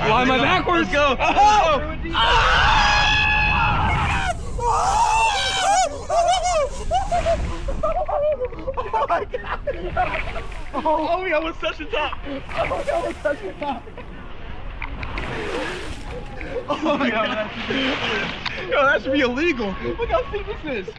Why am I backwards? Go! Oh! Oh my God! Oh, we almost touched the top! Oh, we almost touched the top! Oh my God! Yo, that should be illegal! Look how steep this is!